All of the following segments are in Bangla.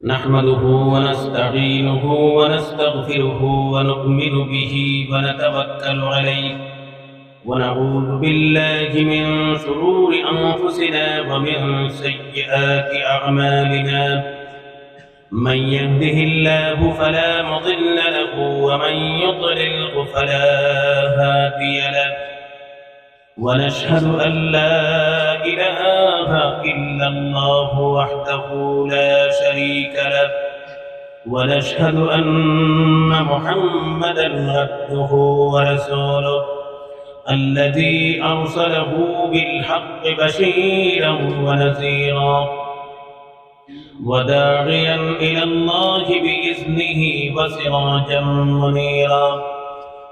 نحمده ونستعينه ونستغفره ونؤمن به ونتوكل عليه ونعوذ بالله من شرور أنفسنا ومن سيئات أعمالنا من يهده الله فلا مضل له ومن يضلله فلا هادي له ونشهد أن لا إله إلا الله وحده لا شريك له ونشهد أن محمدا عبده ورسوله الذي أرسله بالحق بشيرا ونذيرا وداعيا إلى الله بإذنه وسراجا منيرا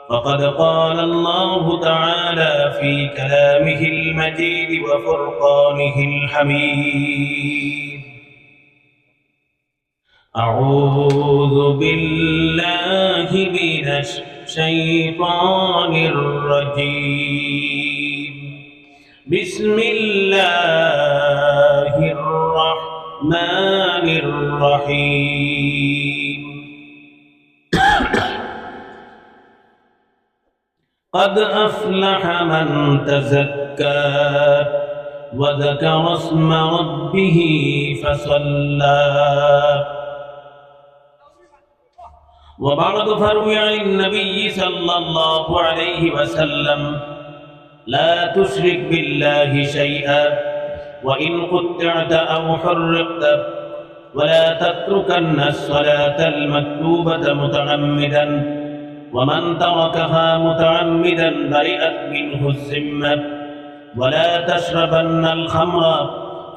فقد قال الله تعالى في كلامه المجيد وفرقانه الحميد أعوذ بالله من الشيطان الرجيم بسم الله الرحمن الرحيم قد أفلح من تزكى وذكر اسم ربه فصلى وبعد فروي عن النبي صلى الله عليه وسلم لا تشرك بالله شيئا وإن قطعت أو حرقت ولا تتركن الصلاة المكتوبة متعمدا ومن تركها متعمدا برئت منه الذمة ولا تشربن الخمر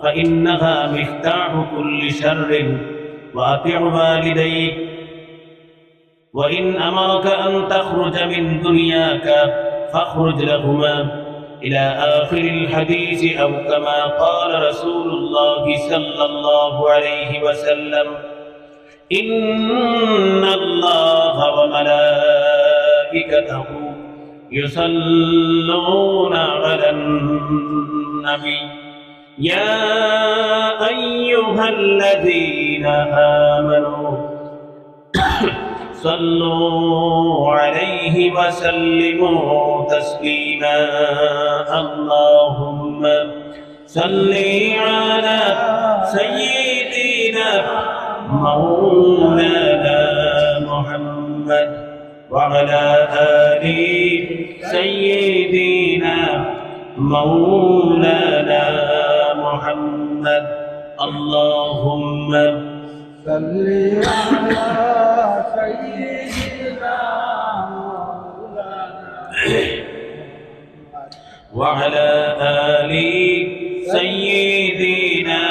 فإنها مفتاح كل شر وأطع والديك وإن أمرك أن تخرج من دنياك فاخرج لهما إلى آخر الحديث أو كما قال رسول الله صلى الله عليه وسلم إن الله وملائكته يصلون على النبي يا أيها الذين آمنوا صلوا عليه وسلموا تسليما اللهم صل على سيدنا مولانا محمد وعلى آل سيدنا مولانا محمد اللهم صل على سيدنا مولانا وعلى آل سيدنا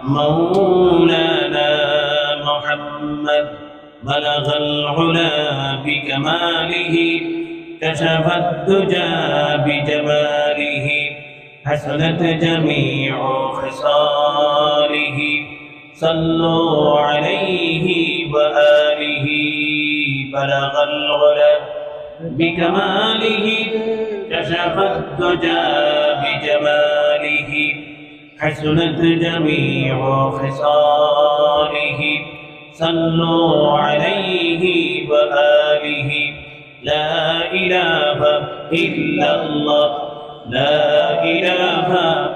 مولانا محمد بلغ العلا بكماله كشف الدجى بجماله حسنت جميع خصاله صلوا عليه وآله بلغ العلا بكماله كشف الدجى بجماله حسنت جميع خصاله صلوا عليه وآله لا إله إلا الله لا إله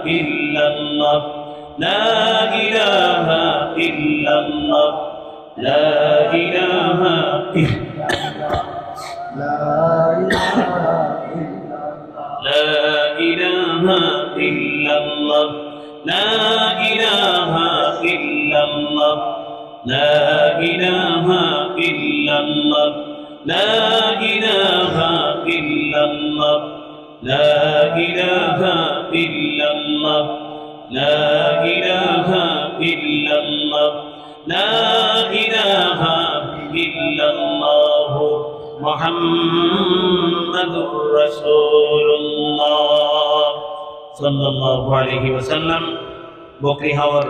إلا الله لا إله إلا الله لا إله إلا الله لا إله إلا الله لا إله إلا الله لا إله إلا الله لا إله إلا الله لا إله إلا الله لا إله إلا الله محمد رسول الله صلى الله عليه وسلم বকরি হাওর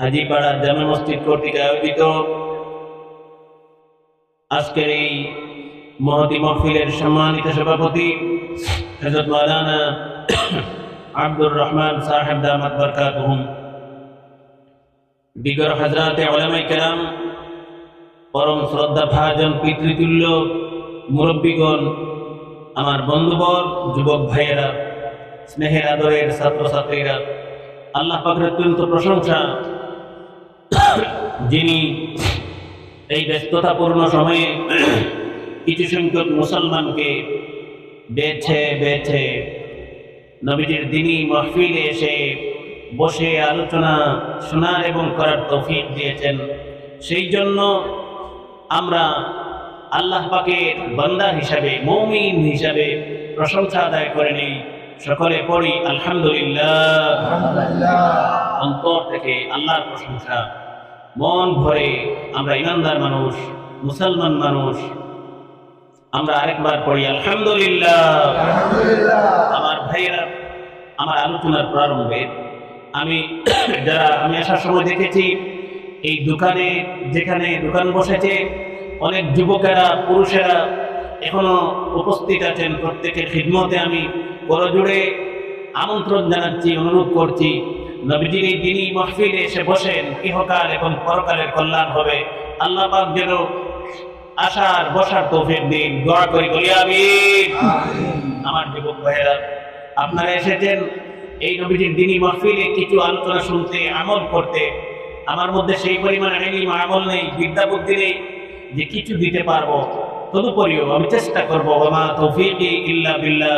হাজীপাড়া জামে মসজিদ কর্তৃক আয়োজিত আজকের এই মহতি মাহফিলের সম্মানিত সভাপতি হযরত মাওলানা আব্দুর রহমান সাহেব দামাত বরকাতুহুম দিগর হযরতে উলামায়ে কেরাম, পরম শ্রদ্ধা ভাজন পিতৃতুল্য মুরব্বীগণ, আমার বন্ধুবর, যুবক ভাইয়েরা, স্নেহের আদরের ছাত্রছাত্রীরা, আল্লাহ পাকের অত্যন্ত প্রশংসা যিনি এই ব্যস্ততাপূর্ণ সময়ে কিছু সংখ্যক মুসলমানকে বেছে নবীজির দ্বীনি মাহফিলে এসে বসে আলোচনা শোনার এবং করার তৌফিক দিয়েছেন। সেই জন্য আমরা আল্লাহ পাকের বান্দা হিসাবে, মুমিন হিসাবে প্রশংসা আদায় করে নেই। সকলে পড়ি আলহামদুলিল্লাহ। অন্তর থেকে আল্লাহর প্রশংসা, মন ভরে আমরা ইমানদার মানুষ, মুসলমান মানুষ, আমরা আরেকবার পড়ি আলহামদুলিল্লাহ। আমার ভাইয়েরা, আমার আলোচনার প্রারম্ভে আমি আসার সময় দেখেছি এই দোকানে, যেখানে দোকান বসেছে, অনেক যুবকেরা, পুরুষেরা এখনো উপস্থিত আছেন। প্রত্যেকের খিদমতে আমি করজোড়ে আমন্ত্রণ জানাচ্ছি, অনুরোধ করছি, নবীজির এই দ্বীনি মাহফিলে এসে বসেন, ইহকাল এবং পরকালের কল্যাণ হবে। আল্লাহ পাক যেন আসার বসার তৌফিক দিন, দোয়া করি, বলি আমিন। আমার যুবক ভাইয়েরা, আপনারা এসেছেন এই নবীজির দ্বীনি মাহফিলে কিছু আলোচনা শুনতে, আমল করতে। আমার মধ্যে সেই পরিমাণ ইলম আমল নেই, বিদ্যা বুদ্ধি নেই যে কিছু দিতে পারবো, তদুপরিও আমি চেষ্টা করবো। ওয়া তৌফিকি ইল্লা বিল্লাহ।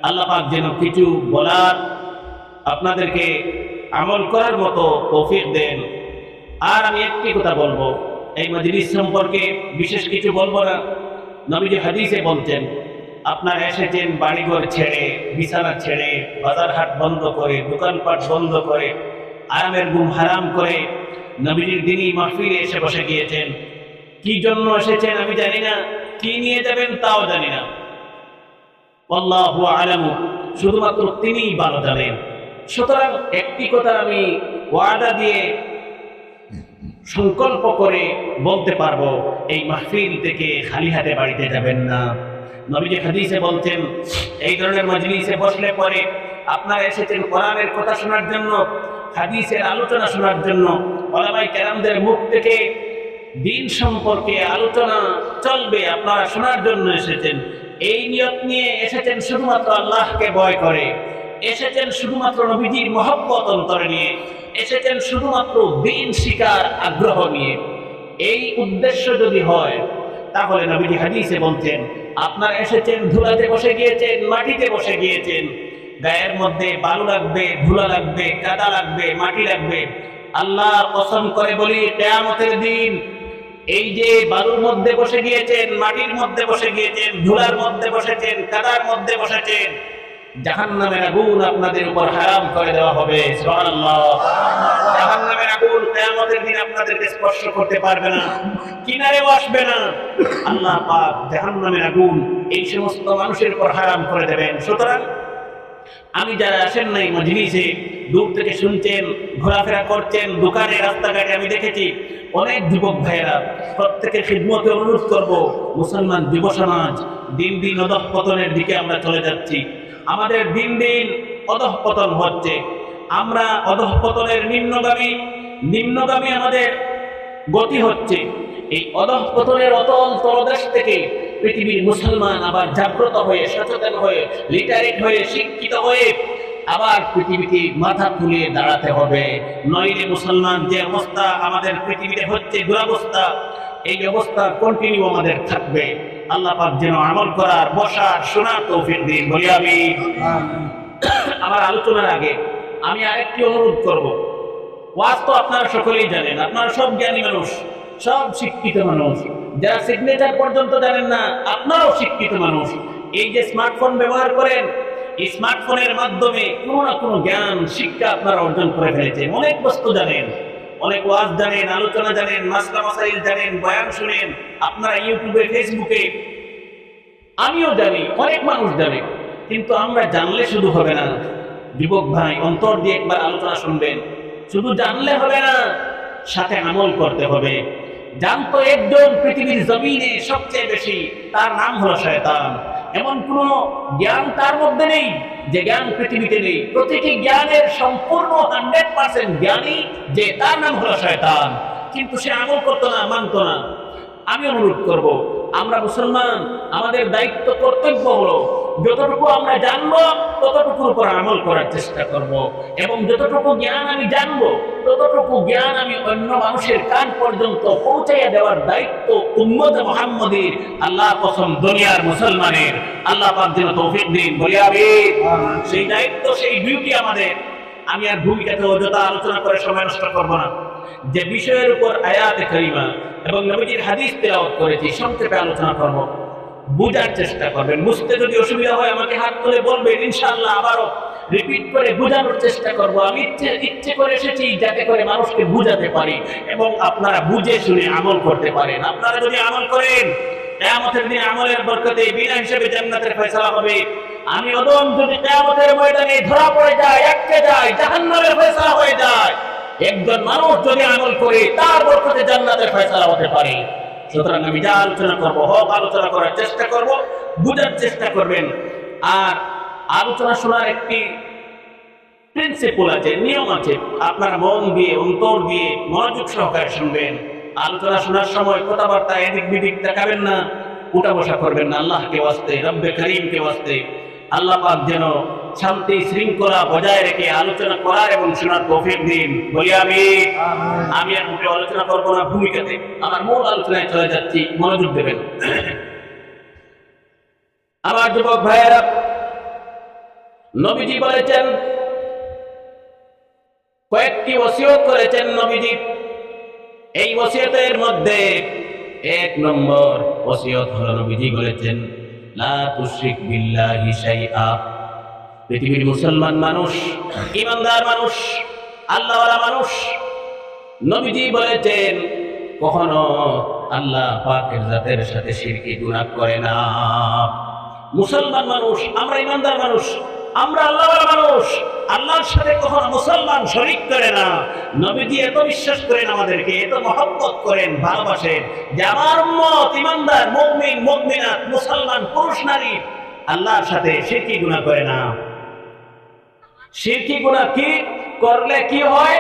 আল্লাহ পাক যেন কিছু বলার, আপনাদেরকে আমল করার মতো তৌফিক দেন। আর আমি একটি কথা বলবো, এই মজলিস সম্পর্কে বিশেষ কিছু বলবো না। নবীজি হাদিসে বলছেন, আপনারা এসেছেন বাড়িঘর ছেড়ে, বিছানা ছেড়ে, বাজার হাট বন্ধ করে, দোকানপাট বন্ধ করে, আরামের ঘুম হারাম করে নবীজির দ্বীনি মাহফিলে এসে বসে গিয়েছেন। কি জন্য এসেছেন আমি জানি না, কি নিয়ে যাবেন তাও জানি না। আল্লাহু আলামু, শুধুমাত্র তিনিই ভালো জানেন। সুতরাং একটি কথা আমি ওয়াদা দিয়ে সংকল্প করে বলতে পারবো, এই মাহফিল থেকে খালি হাতে বাড়িতে যাবেন না। নবীজি হাদিসে বলছেন, এই ধরনের মজলিসে বসলে পরে আপনারা এসেছেন কোরআনের কথা শোনার জন্য, হাদিসের আলোচনা শোনার জন্য, উলামায়ে কেরামদের মুখ থেকে দিন সম্পর্কে আলোচনা চলবে, আপনারা শোনার জন্য এসেছেন। এই নিয়ত নিয়ে এসেছেন, শুধুমাত্র আল্লাহকে ভয় করে এসেছেন, শুধুমাত্র নবীজির মহব্বত অন্তরে নিয়ে এসেছেন, শুধুমাত্র দিন শিকার আগ্রহ নিয়ে। এই উদ্দেশ্য যদি হয়, তাহলে নবীজি হাদিসে বলছেন, আপনারা এসেছেন ধুলাতে বসে গিয়েছেন, মাটিতে বসে গিয়েছেন, গায়ের মধ্যে বালু লাগবে, ধুলা লাগবে, কাদা লাগবে, মাটি লাগবে। আল্লাহর কসম করে বলি, কিয়ামতের দিন এই যে বালুর মধ্যে বসে গিয়েছেন, মাটির মধ্যে বসে গিয়েছেন, ধুলার মধ্যে বসেছেন, কাদার মধ্যে বসেছেন, জাহান্নামের আগুন আপনাদের উপর হারাম করে দেওয়া হবে। সুবহানাল্লাহ। জাহান্নামের আগুন কিয়ামতের দিন আপনাদেরকে স্পর্শ করতে পারবে না, কিনারেও আসবে না। আল্লাহ পাক জাহান্নামের আগুন এই সমস্ত মানুষের উপর হারাম করে দেবেন। সুতরাং আমি যারা আসেন নাই মজলিসে, দূর থেকে শুনছেন, ঘোরাফেরা করছেন, দোকানে, রাস্তাঘাটে আমি দেখেছি অনেক যুবক ভাইয়েরা, প্রত্যেকের খিদমতে অনুরোধ করব, মুসলমান যুব সমাজ দিন দিন অধঃপতনের দিকে আমরা চলে যাচ্ছি। আমাদের দিন দিন অধঃপতন হচ্ছে, আমরা অধঃপতনের নিম্নগামী আমাদের গতি হচ্ছে। এই অধঃপতনের অতল তলদেশ থেকে পৃথিবীর মুসলমান আবার জাগ্রত হয়ে, সচেতন হয়ে, লিটারেট হয়ে, শিক্ষিত হয়ে আবার পৃথিবীতে মাথা তুলে দাঁড়াতে হবে। নইলে মুসলমান যে অবস্থা আমাদের পৃথিবীতে হচ্ছে, দুরবস্থা, এই অবস্থা কন্টিনিউ আমাদের থাকবে। আল্লাহ পাক যেন আমল করার, বসার, শোনার তৌফিক দিন, বলি আমিন। আমার আলোচনার আগে আমি আরেকটি অনুরোধ করব। ওয়াজ তো আপনারা সকলেই জানেন, আপনারা সব জ্ঞানী মানুষ, সব শিক্ষিত মানুষ, যারা সিগনেচার পর্যন্ত জানেন না, আপনারাও শিক্ষিত মানুষ। এই যে স্মার্টফোন ব্যবহার করেন, এই স্মার্টফোনের মাধ্যমে কোনো না কোনো জ্ঞান, শিক্ষা আপনারা অর্জন করে ফেলেছেন। অনেক বস্তু জানেন, অনেক ওয়াজ জানেন, আলোচনা জানেন, মাসলা মাসাইল জানেন, বয়ান শুনেন আপনারা ইউটিউবে, ফেসবুকে। আমিও জানি, অনেক মানুষ জানে, কিন্তু আমরা জানলে শুধু হবে না। যুবক ভাই, অন্তর দিয়ে একবার আলোচনা শুনবেন। শুধু জানলে হবে না, সাথে আমল করতে হবে। জানতো একজন পৃথিবীর জমিনে সবচেয়ে বেশি, তার নাম হলো শয়তান। এমন কোন জ্ঞান তার মধ্যে নেই যে জ্ঞান পৃথিবীতে নেই। প্রতিটি জ্ঞানের সম্পূর্ণ 100% জ্ঞানী যে তার নাম হলো শয়তান, কিন্তু সে আমল করতো না, মানতো না। আমি অনুরোধ করব, আমরা মুসলমান, আমাদের দায়িত্ব কর্তব্য হলো যতটুকু আমরা জানবো ততটুকুর উপর আমল করার চেষ্টা করব, এবং যতটুকু জ্ঞান আমি জানবো ততটুকু জ্ঞান আমি অন্য মানুষের কান পর্যন্ত পৌঁছাইয়া দেওয়ার দায়িত্ব উম্মতে মুহাম্মদীর। আল্লাহ কসম দুনিয়ার মুসলমানের, আল্লাহ পাক যেন তৌফিক দিন, বলি আমিন। সেই দায়িত্ব, সেই ডিউটি আমাদের। আমি আর ভূমিকাতে অযথা আলোচনা করে সময় নষ্ট করব না। যে বিষয়ের উপর আয়াতে কারিমা এবং নবীজির হাদিস তেলাওয়াত করেছি সংক্ষেপে আলোচনা করব, বুঝার চেষ্টা করবেন। বুঝতে যদি অসুবিধা হয় আমাকে হাত তুলে বলবেন, ইনশাআল্লাহ আবারও রিপিট করে বোঝানোর চেষ্টা করব। আমি ইচ্ছে করে এসেছি যাতে করে মানুষকে বুঝাতে পারি এবং আপনারা বুঝে শুনে আমল করতে পারেন। আপনারা যদি আমল করেন, কিয়ামতের দিন আমলের বরকতে বিনা হিসেবে জান্নাতের ফয়সালা হবে। আমি ওদম যদি কিয়ামতের ময়দানে ধরা পড়ে যায়, আটকে যায়, জাহান্নামের ফয়সালা হয়ে যায়, একজন মানুষ যদি আমল করে তার বরকতে জান্নাতের ফয়সালা হতে পারে। সুতরাং আমি যা আলোচনা করবো হক আলোচনা করার চেষ্টা করব, বুঝার চেষ্টা করবেন। আর আলোচনা শোনার একটি প্রিন্সিপাল আছে, নিয়ম আছে, আপনারা মন দিয়ে অন্তর দিয়ে মনোযোগ সহকারে শুনবেন। আলোচনা শোনার সময় কথাবার্তা এদিক বিদিক দেখাবেন না, উঠা বসা করবেন না। আল্লাহকে ওয়াস্তে, রব্বে করিমকে ওয়াস্তে আল্লাহ পাক যেন শান্তি শৃঙ্খলা বজায় রেখে আলোচনা করার এবং শোনার তৌফিক দিন, বলি আমিন। আমি আর মুখে আলোচনা করবো না, ভূমিকাতে আমার মূল আলোচনায় চলে যাচ্ছি, মনোযোগ দেবেন। আমার যুবক ভাইয়েরা, নবীজি বলেছেন, কয়েকটি ওসিয়ত করেছেন নবীজি। এই ওসিয়তের মধ্যে 1 নম্বর ওসিয়ত হলো নবীজি বলেছেন, লা তুশরিক বিল্লাহি শাইআ। পৃথিবীর মুসলমান মানুষ, ইমানদার মানুষ, আল্লাহওয়ালা মানুষ, নবীজি বলেছেন কখনো আল্লাহ পাকের জাতের সাথে শিরকি গুনাহ করে না। মুসলমান মানুষ, আমরা ইমানদার মানুষ, আমরা আল্লাহওয়ালা মানুষ, আল্লাহর সাথে কখনো মুসলমান শরীক করে না। নবীজি এত বিশ্বাস করেন আমাদেরকে, এত মহব্বত করেন, ভালোবাসেন যে আমার উম্মত ইমানদার মুমিন মুমিনাত মুসলমান পুরুষ নারী আল্লাহর সাথে শিরকি গুনাহ করে না। শিরকি গুনাহ কি করলে কি হয়,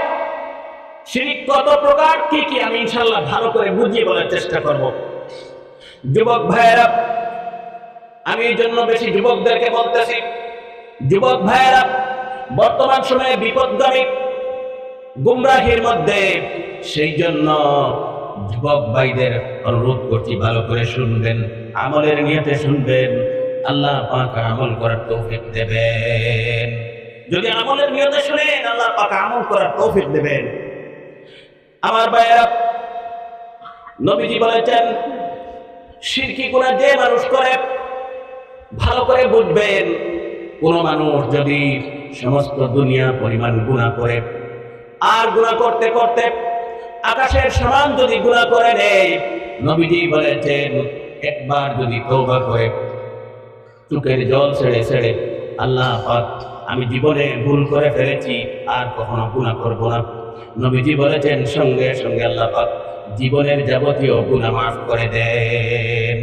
শিরক কত প্রকার, কি কি আমি ইনশাআল্লাহ ভালো করে বুঝিয়ে বলার চেষ্টা করব। যুবক ভাইয়েরা, আমি এই জন্য বেশি যুবকদেরকে বলতেছি, যুবক ভাইয়েরা বর্তমান সময়ে বিপদগামী, গুমরাহির মধ্যে, সেই জন্য যুবক ভাইদের অনুরোধ করছি ভালো করে শুনবেন, আমলের নিয়তে শুনবেন। আল্লাহ পাক আমল করার তৌফিক দেবেন। যদি আমলের নিয়তে শুনেন, আল্লাহ পাক আমল করার তৌফিক দেবেন। আমার ভাইয়েরা, নবীজি বলেছেন শিরকি গুনাহ যে মানুষ করে, ভালো করে বুঝবেন, কোন মানুষ যদি সমস্ত দুনিয়া পরিমাণ গুনাহ করে আর গুনাহ করতে করতে আকাশের সমান যদি গুনাহ করে নেয়, নবীজি বলেছেন একবার যদি তওবা করে চোখের জল ছেড়ে ছেড়ে আল্লাহ পাক আমি জীবনে ভুল করে ফেলেছি, আর কখনো গুনাহ করব না, নবীজি বলেছেন সঙ্গে সঙ্গে আল্লাহ পাক জীবনের যাবতীয় গুনাহ মাফ করে দেন।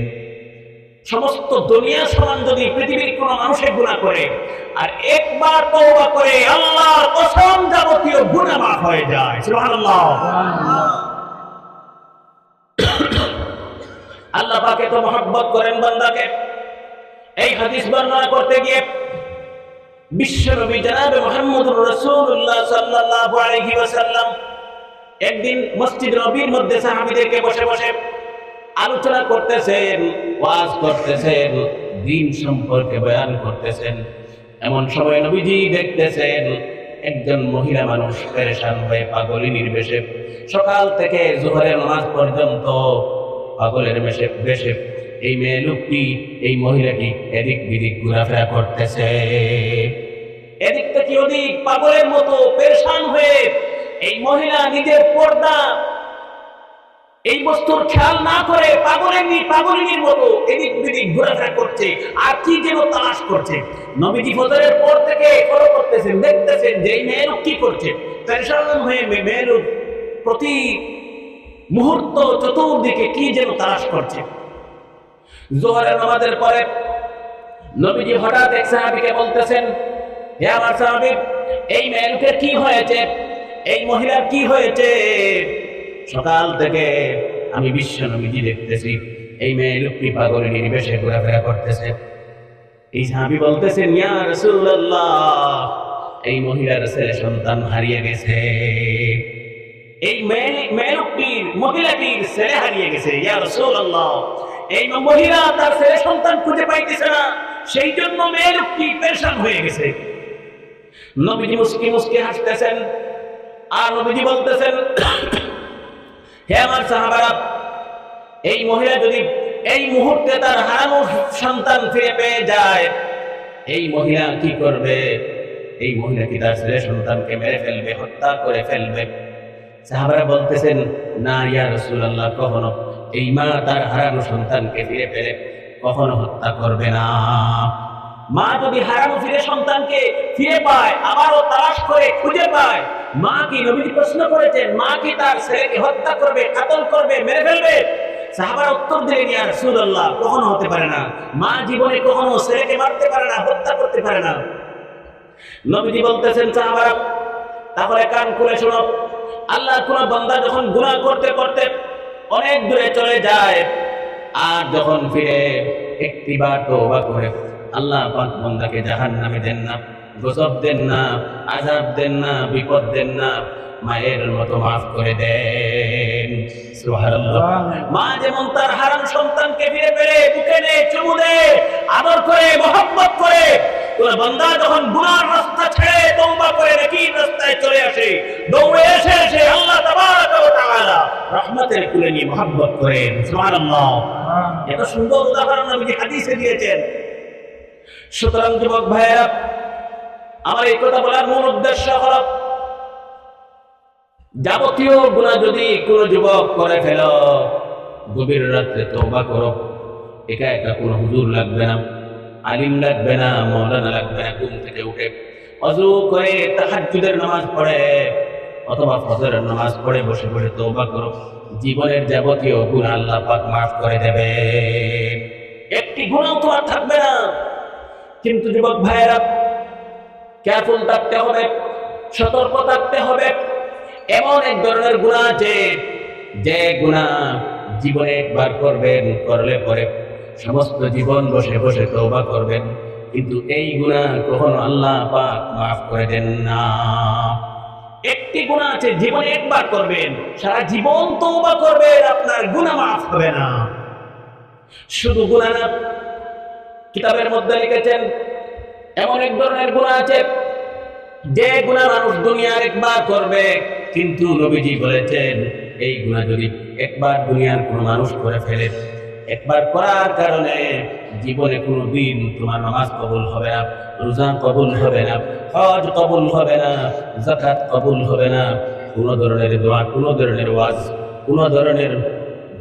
সমস্ত দুনিয়া সমান যদি পৃথিবীর কোন মানুষের গুনাহ করে আর একবার তওবা করে, আল্লাহর কসম যাবতীয় গুনাহ মাফ হয়ে যায়। সুবহানাল্লাহ। আল্লাহ পাক এত মহব্বত করেন বান্দাকে। এই হাদিস বর্ণনা করতে গিয়ে বিশ্বনবী জনাবে মুহাম্মদুর রাসূলুল্লাহ সাল্লাল্লাহু আলাইহি ওয়াসাল্লাম একদিন মসজিদ নববীর মধ্যে সাহাবীদেরকে বসে বসে আলোচনা করতেছেন, ওয়াজ করতেছেন, দ্বীন সম্পর্কে বয়ান করতেছেন। এমন সময় নবীজি দেখতেছেন একজন মহিলা মানুষ পেরেশান হয়ে পাগলিনীর বেশে সকাল থেকে জোহরের নামাজ পর্যন্ত পাগলের বেশে এই মেয়ে লোকটি, এই মহিলাটি এদিক বিদিক ঘোরাফেরা করতেছে। এদিক থেকে ওদিক পাগলের মতো পেরেশান হয়ে এই মহিলা নিজের পর্দা এই বস্তুর খেয়াল না করে পাগলিনীর মতো এদিক বিদিক ঘোরাফেরা করছে আর কি যেন তালাশ করছে। নবীজি ফজরের পর থেকে ফলো করতেছেন, দেখতেছেন যে এই মেয়ে লোক কি করছে। পেরেশান হয়ে মেয়ে লোক প্রতি মুহূর্ত চতুর্দিকে কি যেন তালাশ করছে। জোহরের নামাজের পরে নবীজি হঠাৎ এক সাহাবীকে বলতেছেন, হে আমার সাহাবী, এই মেয়ের কি হয়েছে, এই মহিলার কি হয়েছে? সকাল থেকে আমি বিশ্ব নবীজি দেখতেছি এই মেয়ে লোকটি পাগলের বেশে ঘোরাফেরা করতেছে। এই সাহাবী বলতেছেন, ইয়া রাসূলুল্লাহ, এই মহিলার ছেলে সন্তান হারিয়ে গেছে, এই মেয়ে লোকটির মহিলাটির ছেলে হারিয়ে গেছে। ইয়া রাসূলুল্লাহ, এই মহিলা তার ছেলে সন্তান খুঁজে পাইতেছে না, সেই জন্য মেয়ে লোকটি পেরেশান হয়ে গেছে। নবীজি মুস্কি মুস্কি হাসতেছেন আর নবীজি বলতেছেন, হে আমার সাহাবারা, এই মহিলা যদি এই মুহূর্তে তার হারানো সন্তান ফিরে পেয়ে যায়, এই মহিলা কি করবে? এই মহিলা কি তার ছেলে সন্তানকে মেরে ফেলবে, হত্যা করে ফেলবে? সাহাবারা বলতেছেন, না ইয়া রাসূলুল্লাহ, কখনো এই মা তার হারানো সন্তানকে ফিরে পেলে কখনো হত্যা করবে না। মা যদি হারানো ফিরে সন্তানকে ফিরে পায়, আবারও তালাশ করে খুঁজে পায়, মা কি, নবীজি প্রশ্ন করেছেন, মা কি তার ছেলেকে হত্যা করবে, কাতল করবে, মেরে ফেলবে? সাহাবারা উত্তর দিলেন, ইয়া রাসূলুল্লাহ, কখনো হতে পারে না। মা জীবনে কখনো ছেলেকে মারতে পারে না, হত্যা করতে পারে না। নবীজি বলতেছেন, সাহাবারা তাহলে কান খুলে শোনো, আল্লাহর কোন বান্দা যখন গুনাহ করতে করতে অনেক দূরে চলে যায় আর যখন ফিরে একটিবার তওবা করে, আল্লাহ পাক বান্দাকে জাহান্নামে দেন না, গজব দেন না, আযাব দেন না, বিপদ দেন না, মায়ের মতো মাফ করে দেন। সুবহানাল্লাহ। মা যেমন তার হারাম সন্তানকে ফিরে পেলে বুকে নেয়, চুমু দেয়, আদর করে, মহব্বত করে, কোন বান্দা যখন গুনার রাস্তা ছেড়ে তওবা করে নেকির রাস্তায় চলে আসে, দৌড়ে এসে আল্লাহ তাবারক ওয়া তাআলা রহমতের কুলে নিয়ে মহব্বত করেন। সুবহানাল্লাহ। এত সুন্দর উদাহরণ নবীজি হাদিসে দিয়েছেন। সুতরাং যুবক ভাইয়েরা, আমার এই কথা বলার মূল উদ্দেশ্য হলো, যাবতীয় গুনাহ যদি কোন যুবক করে ফেল, গভীর রাতে তওবা করো। একা একা কোনো হুজুর লাগবে না, আলিম লাগবে না, মাওলানা লাগবে না। ঘুম থেকে উঠে ওযু করে তাহাজ্জুদের নামাজ পড়ে অথবা ফজরের নামাজ পড়ে বসে বসে তওবা করো। জীবনের যাবতীয় গুনাহ আল্লাহ পাক মাফ করে দেবে, একটি গুনাহ তো আর থাকবে না। কিন্তু যুবক ভাইয়েরা, কেয়ারফুল থাকতে হবে, সতর্ক থাকতে হবে। এমন এক ধরনের গুনাহ আছে, যে গুনাহ জীবনে একবার করবেন, করলে পরে সমস্ত জীবন বসে বসে তওবা করবেন, কিন্তু এই গুনাহ কখনো আল্লাহ পাক মাফ করে দেন না। একটি গুনাহ আছে, জীবনে একবার করবেন, সারা জীবন তওবা করবেন, আপনার গুনাহ মাফ হবে না। শুধু গুনাহ না, কিতাবের মধ্যে লিখেছেন এমন এক ধরনের গুনাহ আছে, যে গুনাহ মানুষ দুনিয়ার একবার করবে, কিন্তু নবীজি বলেছেন এই গুনাহ যদি একবার দুনিয়ার কোন মানুষ করে ফেলে, একবার করার কারণে জীবনে কোনোদিন তোমার নামাজ কবুল হবে না, রোজা কবুল হবে না, হজ কবুল হবে না, যাকাত কবুল হবে না, কোন ধরনের দোয়া, কোন ধরনের ওয়াজ, কোন ধরনের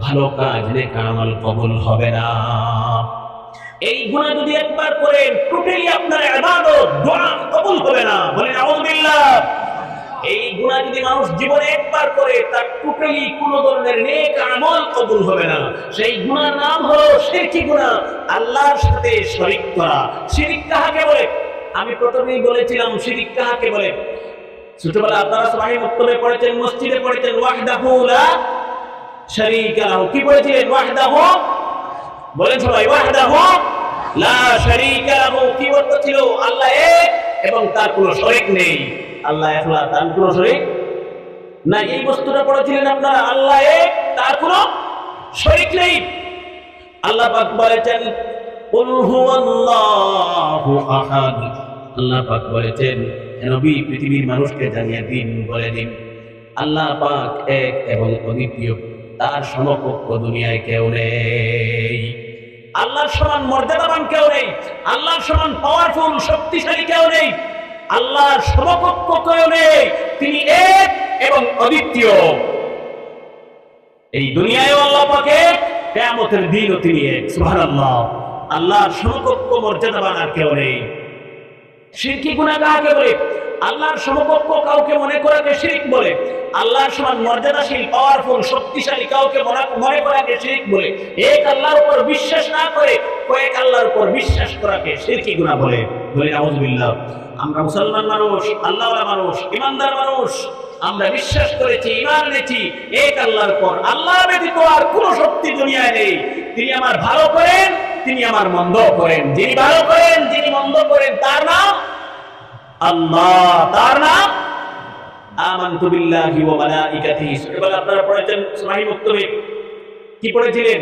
ভালো কাজ, নেক আমল কবুল হবে না। এই গুনাহ যদি একবার করেন, টোটালি আপনার ইবাদত, দোয়া কবুল হবে না। বলেন আউযুবিল্লাহ। এই গুনাহ যদি মানুষ জীবনে একবার করে, তার টোটালি কোন ধরনের নেক আমল কবুল হবে না। সেই গুনাহর নাম হলো শিরকি গুনাহ, আল্লাহর সাথে শরীক করা। শিরক কাকে বলে? আমি প্রথমেই বলেছিলাম শিরক কাকে বলে। ছোটবেলা আপনারা সবাই মুক্তবে পড়েছেন, মসজিদে পড়েছেন, ওয়াহদাহু লা শারীকা লাহু। কি পড়েছিলেন? ওয়াহদাহু। বলেন সবাই, ওয়াহদাহু লা শারীকা লাহু। কি অর্থ ছিল? আল্লাহ এক এবং তার কোনো শরীক নেই। আল্লাহ একলা, তার কোনো শরীক না। এই বস্তুটা পড়েছিলেন আপনারা, আল্লাহ এক, তার কোনো শরীক নেই। আল্লাহ পাক বলেছেন কুল হুয়াল্লাহু আহাদ। আল্লাহ পাক বলেছেন, হে নবী, পৃথিবীর মানুষকে জানিয়ে দিন, বলে দিন আল্লাহ পাক এক এবং অদ্বিতীয়, তার সমকক্ষ দুনিয়ায় কেউ নেই। আল্লাহর সমান মর্যাদাবান কেউ নেই, আল্লাহর সমান পাওয়ারফুল, শক্তিশালী কেউ নেই, আল্লাহর সমকক্ষ কেউ নেই। তিনি এক এবং অদ্বিতীয়। এই দুনিয়ায় আল্লাহ পাক এক, কিয়ামতের দিনও তিনি এক। সুবহানাল্লাহ। আল্লাহর সমকক্ষ মর্যাদাবান আর কেউ নেই। শিরকি গুনাহ কাকে বলে? আল্লাহর সমকক্ষ কাউকে মনে করাকে শিরক বলে, আল্লাহর সমান মর্যাদাশীল পাওয়ারফুল শক্তিশালী কাউকে মনে করাকে শিরক বলে, এক আল্লাহর উপর বিশ্বাস না করে কয়েক আল্লাহর উপর বিশ্বাস করাকে শিরকি গুনাহ বলে। বলি নাউযুবিল্লাহ। আমরা মুসলমান মানুষ, আল্লাহওয়ালা মানুষ, ইমানদার মানুষ, আমরা বিশ্বাস করেছি, ঈমান এনেছি এক আল্লাহর উপর। আল্লাহ ব্যতীত আর কোনো শক্তি দুনিয়ায় নেই। তিনি আমার ভালো করেন, তিনি আমার মন্দ করেন। যিনি ভালো করেন, যিনি মন্দ করেন, তার নাম আল্লাহ, তার নাম আমানতু বিল্লাহি ওয়া মালাইকাতিহি। এবার আপনারা পড়েছেন সহিহ মুক্তবে, কি পড়েছিলেন?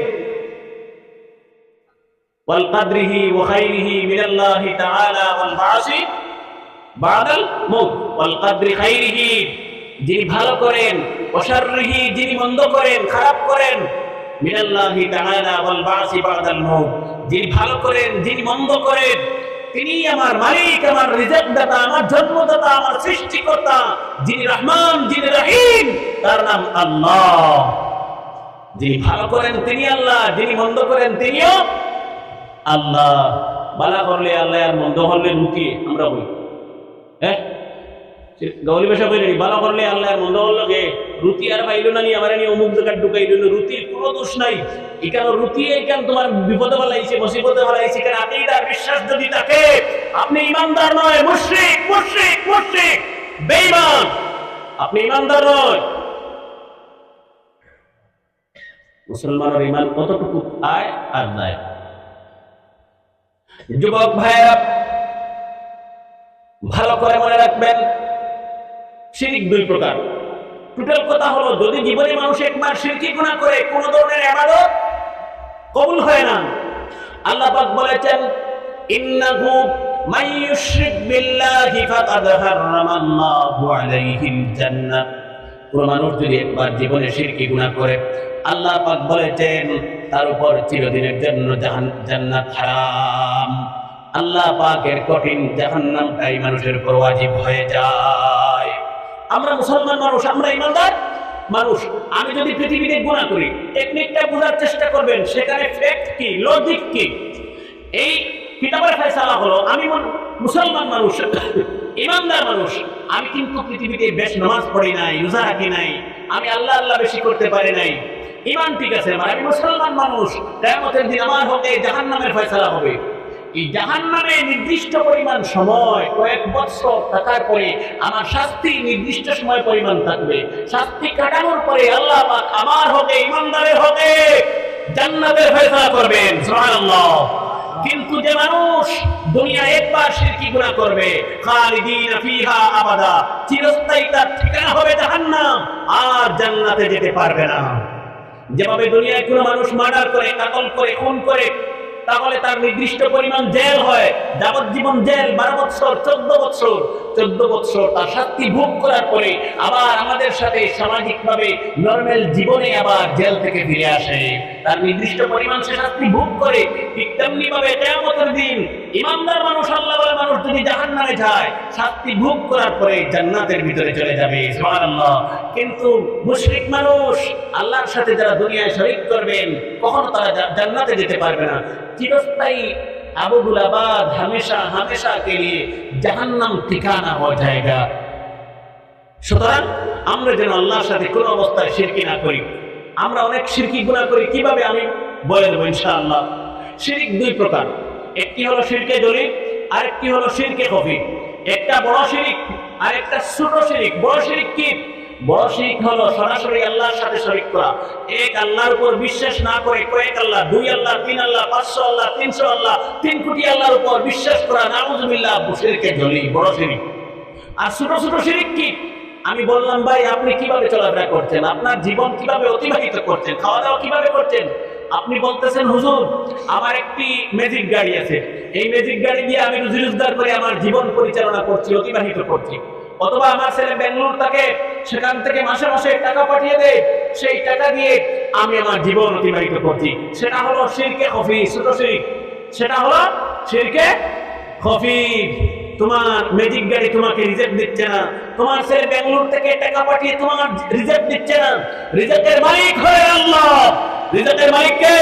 ওয়াল কদরিহি ওয়া খাইরিহি মিনাল্লাহি তাআলা ওয়াল বাসি বাদাল মউত। ওয়াল কদরি খাইরিহি, যিনি ভালো করেন, ওয়া শাররিহি, যিনি মন্দ করেন, খারাপ করেন, মিনাল্লাহি তাআলা ওয়াল বাসি বাদাল মউত, যিনি ভালো করেন, যিনি মন্দ করেন, তিনি আমার মালিক, আমার রিজিক দাতা, আমার জন্মদাতা, আমার সৃষ্টিকর্তা, যিনি রহমান, যিনি রহিম, তার নাম আল্লাহ। যিনি ভালো করেন তিনি আল্লাহ, যিনি মন্দ করেন তিনিও আল্লাহ। ভালো করলে আল্লাহ, আর মন্দ করলে রুটি আমরা বলি, হ্যাঁ গৌরী ভাষা বলি, ভালো করলে আল্লাহ, আর মন্দ করলে রুটি আর পাইলো না, আমার নিয়ে অমুক জায়গায় ঢুকাইল, রুটির কোনো দোষ নাই। এখানে রুটি এইখান তোমার বিপদে ফেলাইছে, মুসিবতে ফেলাইছে। এখানে আকীদার বিশ্বাস যদি থাকে, আপনি ইমানদার নয়, মুশরিক, মুশরিক, মুশরিক, বেঈমান, আপনি ইমানদার নয়। মুসলমানের ঈমান কতটুকু আয় আর নাই। যুবক ভাইরা ভালো করে মনে রাখবেন, শিরক দুই প্রকার। টোটাল কথা হলো, যদি জীবনে মানুষ একবার শিরকি গুনাহ করে, কোন ধরনের ইবাদত কবুল হয় না। আল্লাহ পাক বলেছেন, ইন্নাহু মান ইউশরিক বিল্লাহি ফাকাদ হারামাল্লাহু আলাইহিল জান্নাহ। কোন মানুষ যদি একবার জীবনে শিরকি গুনাহ করে, আল্লাহ পাক বলেছেন তার উপর চিরদিনের জন্য জান্নাত হারাম। আল্লাহ পাকের কঠিন জাহান্নামটাই মানুষের উপর ওয়াজিব হয়ে যায়। আমরা মুসলমান মানুষ, আমরা ইমানদার মানুষ। আমি যদি পৃথিবীতে গুনাহ করি, টেকনিকটা বোঝার চেষ্টা করবেন, সেখানে ফ্যাক্ট কি, লজিক কি। এই কিতাবের ফয়সালা হলো, আমি মুসলমান মানুষ, ইমানদার মানুষ, আমি কিন্তু পৃথিবীতে বেশ নামাজ পড়ি নাই, রোজা রাখি নাই, আমি আল্লাহ আল্লাহ বেশি করতে পারি নাই, ইমান ঠিক আছে আমার, আমি মুসলমান মানুষ। কিয়ামতের দিন আমার হতে জাহান্নামের ফয়সালা হবে। এই জাহান্নামে নির্দিষ্ট পরিমাণ সময়, কয়েক বছর থাকার পরে আমার শাস্তি নির্দিষ্ট সময় পরিমাণ থাকবে। শাস্তি কাটানোর পরে আল্লাহ পাক আমার হতে, ইমানদারের হতে জান্নাতের ফয়সালা করবেন। সুবহানাল্লাহ। কিন্তু যে মানুষ দুনিয়ায় একবার শিরকি গুনাহ করবে, খালিদিনা ফিহা আবাদা, চিরস্থায়ী তার ঠিকানা হবে জাহান্নাম, আর জান্নাতে যেতে পারবে না। যেভাবে দুনিয়ায় কোনো মানুষ মার্ডার করে, কাতল করে, খুন করে, তাহলে তার নির্দিষ্ট পরিমাণ জেল হয়, যাবজ্জীবন জেল, 12 বছর, 14 বছর তার শাস্তি ভোগ করার পরে আবার আমাদের সাথে সামাজিকভাবে নরমাল জীবনে আবার জেল থেকে ফিরে আসে, তার নির্দিষ্ট পরিমাণ সে শাস্তি ভোগ করে। ঠিক তেমনি ভাবে কিয়ামতের দিন ইমানদার মানুষ, আল্লাহওয়ালা মানুষ যদি জাহান্নামে যায়, শাস্তি ভোগ করার পরে জান্নাতের ভিতরে চলে যাবে। সুবহানাল্লাহ। কিন্তু মুশরিক মানুষ, আল্লাহর সাথে যারা দুনিয়ায় শরীক করবেন, কখনো তারা জান্নাতে যেতে পারবে না। চিরস্থায়ী আবদুল আবাদ, হামেশা হামেশা কে লিয়ে জাহান্নাম ঠিকানা হয়ে যায়গা। সুতরাং আমরা যেন আল্লাহর সাথে কোন অবস্থায় শিরকি না করি। আমরা অনেক শিরকি গুনাহ করি, কিভাবে আমি বলে দেবো ইনশাআল্লাহ। শিরক দুই প্রকার, একটি হলো শিরকে জলি, আরেকটি হলো শিরকে খফি। একটা বড় শিরক আর একটা ছোট শিরক। বড় শিরক কি? বড় শিরক হলো সরাসরি আল্লাহর সাথে শরীক করা, এক আল্লাহর উপর বিশ্বাস না করে কয়েক আল্লাহ, 2 আল্লাহ, 3 আল্লাহ, 500 আল্লাহ, 300 আল্লাহ, 3 কোটি আল্লাহর উপর বিশ্বাস করা, নাউযুবিল্লাহ, শিরকে জলি, বড় শিরক। আর ছোট ছোট শিরক কি? আমি বললাম ভাই, আপনি কিভাবে চলাফেরা করছেন, আপনার জীবন কিভাবে অতিবাহিত করছেন, খাওয়া দাওয়া কিভাবে করছেন। আপনি বলতেছেন, হুজুর আমার একটি ম্যাজিক গাড়ি আছে, এই ম্যাজিক গাড়ি দিয়ে আমি রুজি রোজগার করে আমার জীবন পরিচালনা করছি, অতিবাহিত করছি। অথবা আমার ছেলে বেঙ্গালুরু থাকে, সেখান থেকে মাসে মাসে টাকা পাঠিয়ে দেয়, সেই টাকা দিয়ে আমি আমার জীবন অতিবাহিত করছি। সেটা হলো শিরকে খফি, ছোট শিরক। সেটা হলো শিরকে খফি। তোমার ম্যাজিক গাড়ি তোমাকে রিজেক্ট দিচ্ছে না, তোমার ছেলে বেঙ্গালুরু থেকে টাকা পাঠিয়ে তোমার রিজেক্ট দিচ্ছে না। রিজেক্টের মালিক হয় আল্লাহ। রিজেক্টের মালিক কে?